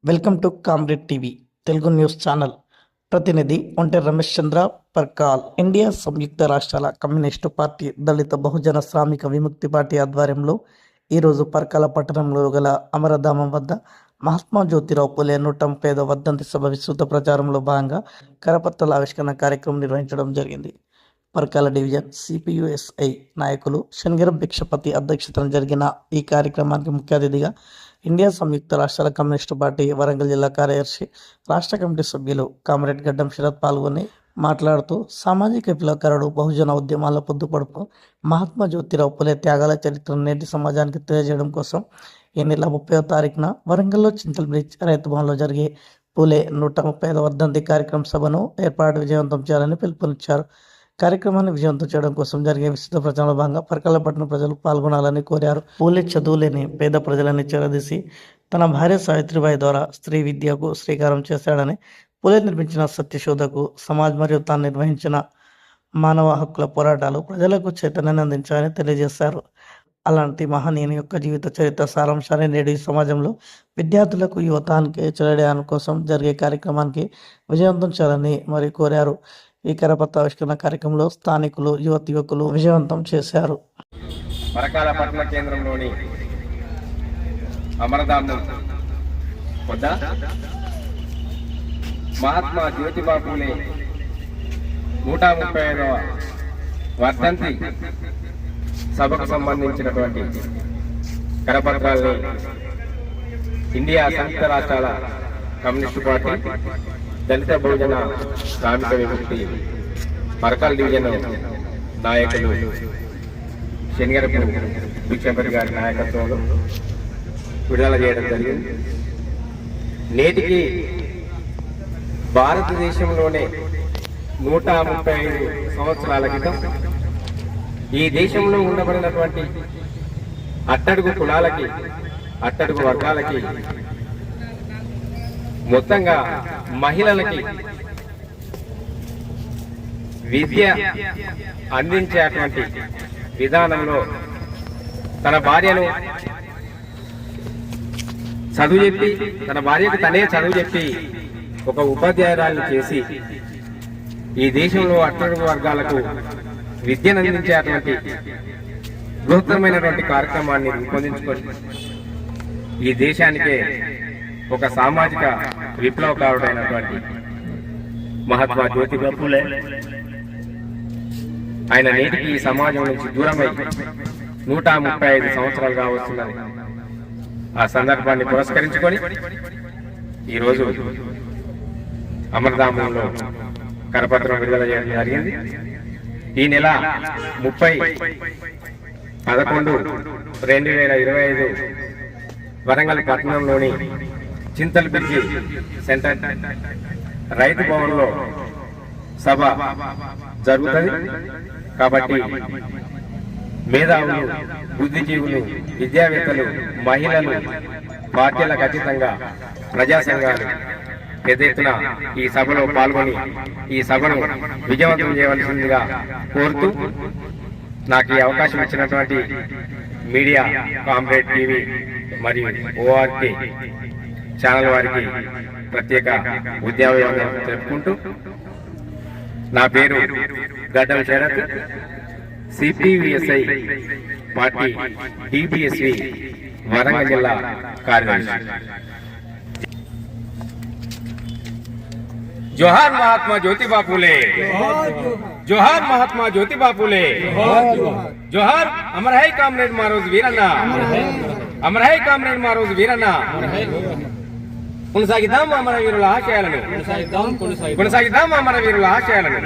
Welcome to comrade TV Telugu news channel. ప్రతినిధి ఒంటె రమేష్ చంద్ర Parkal. India సంయుక్త రాష్ట్రాల కమ్యూనిస్టు పార్టీ దళిత బహుజన శ్రామిక విముక్తి పార్టీ ఆధ్వర్యంలో ఈరోజు పర్కాల పట్టణంలో గల అమరధామం వద్ద మహాత్మా జ్యోతిరావు పులే 135వ వర్ధంతి సభ విస్తృత ప్రచారంలో భాగంగా కరపత్రాల ఆవిష్కరణ కార్యక్రమం నిర్వహించడం జరిగింది. పర్కాల డివిజన్ సిపియుఎస్ఐ నాయకులు శనిగరం భిక్షపతి అధ్యక్షతన జరిగిన ఈ కార్యక్రమానికి ముఖ్య అతిథిగా ఇండియా సంయుక్త రాష్ట్రాల కమ్యూనిస్టు పార్టీ వరంగల్ జిల్లా కార్యదర్శి, రాష్ట్ర కమిటీ సభ్యులు కామ్రేడ్ గడ్డం శరత్ పాల్గొని మాట్లాడుతూ, సామాజిక విప్లవకారుడు, బహుజన ఉద్యమాల పొద్దుపడుపు మహాత్మా జ్యోతిరావు పులే త్యాగాల చరిత్రను నేటి సమాజానికి తెలియజేయడం కోసం ఈ నెల 30వ తారీఖున వరంగల్లో చింతల్ బ్రిడ్జ్ రైతు భవన్లో జరిగే పులే 135వ వర్ధంతి కార్యక్రమ సభను ఏర్పాటు విజయవంతం చేయాలని పిలుపునిచ్చారు. కార్యక్రమాన్ని విజయవంతం చేయడం కోసం జరిగే విస్తృత ప్రచారంలో భాగంగా పర్కాల పట్టణ ప్రజలు పాల్గొనాలని కోరారు. పూలే చదువులేని పేద ప్రజలని చేరదీసి తన భార్య సావిత్రిబాయి ద్వారా స్త్రీ విద్యకు శ్రీకారం చేశాడని, పూలే నిర్మించిన సత్యశోధకు సమాజ్ మరియు తాను నిర్వహించిన మానవ హక్కుల పోరాటాలు ప్రజలకు చైతన్యాన్ని అందించాలని తెలియజేశారు. అలాంటి మహనీయుని యొక్క జీవిత చరిత్ర సారాంశాన్ని నేడు ఈ సమాజంలో విద్యార్థులకు, యువతానికి చెరడేయడం కోసం జరిగే కార్యక్రమానికి విజయవంతం చేయాలని మరి కోరారు. ఈ కరపత్ర ఆవిష్కరణ కార్యక్రమంలో స్థానికులు, యువకులు విజయవంతం చేశారు. పరకాల పట్టణ కేంద్రంలోని అమరధామం వద్ద మహాత్మా జ్యోతిబా పూలే 135వ వర్ధంతి సభకు సంబంధించినటువంటి కరపత్రాల్ని ఇండియా సంయుక్త రాష్ట్రాల కమ్యూనిస్టు పార్టీ దళిత బహుజన శ్రామిక విముక్తి పరకాల్ డివిజన్ నాయకులు శనిగరపు భిక్షపతి గారి నాయకత్వంలో విడుదల చేయడం జరిగింది. నేటికి భారతదేశంలోనే 135 సంవత్సరాల క్రితం ఈ దేశంలో ఉండబడినటువంటి అట్టడుగు కులాలకి, అట్టడుగు వర్గాలకి, మొత్తంగా మహిళలకి విద్య అందించేటువంటి విధానంలో తన భార్యను చదువు చెప్పి, తన భార్యకు తనే చదువు చెప్పి ఒక ఉపాధ్యాయురాలను చేసి ఈ దేశంలో అట్టడుగు వర్గాలకు విద్యను అందించేటువంటి బృహత్తరమైనటువంటి కార్యక్రమాన్ని రూపొందించుకొని ఈ దేశానికే ఒక సామాజిక విప్లవకారుడైనటువంటి మహాత్మా జ్యోతిబా పూలే ఆయన నేటికి ఈ సమాజం నుంచి దూరమై 135 సంవత్సరాలుగా వస్తున్నది. ఆ సందర్భాన్ని పురస్కరించుకొని ఈరోజు అమరధామంలో కరపత్రం విడుదల చేయడం జరిగింది. ఈ నెల 30/11/2025 వరంగల్ పట్టణంలోని చింతల్ బ్రిడ్జి సెంటర్ రైతు భవన్లో సభ జరుగుతుంది. కాబట్టి మేధావులు, బుద్ధిజీవులు, విద్యావేత్తలు, మహిళలు, పార్టీలకు అతీతంగా ప్రజా సంఘాలు పెద్ద ఎత్తున ఈ సభలో పాల్గొని ఈ సభను విజయవంతం చేయవలసిందిగా కోరుతూ, నాకు ఈ అవకాశం ఇచ్చినటువంటి మీడియా, కామ్రేడ్ టీవీ మరియు ఓఆర్కే ఛానల్ వారికి ప్రత్యేక ఉద్యమం తెలుపుకుంటూ, నా పేరు గడ్డం శరత్, సిపియుఎస్ఐ పార్టీ టీబీఎస్వి వరంగల్ జిల్లా కార్యదర్శి. జోహార్ మహాత్మా జ్యోతిబా పూలే, జోహార్ మహాత్మా జ్యోతిబా పూలే, జోహార్ అమర్ హై కామ్రేడ్ మారోజు వీరన్న, అమర్ హై కామ్రేడ్ మారోజు వీరన్న. కొనసాగిద్దాం అమర వీరుల ఆశయాలను, కొనసాగిద్దాం అమర వీరుల ఆశయాలను.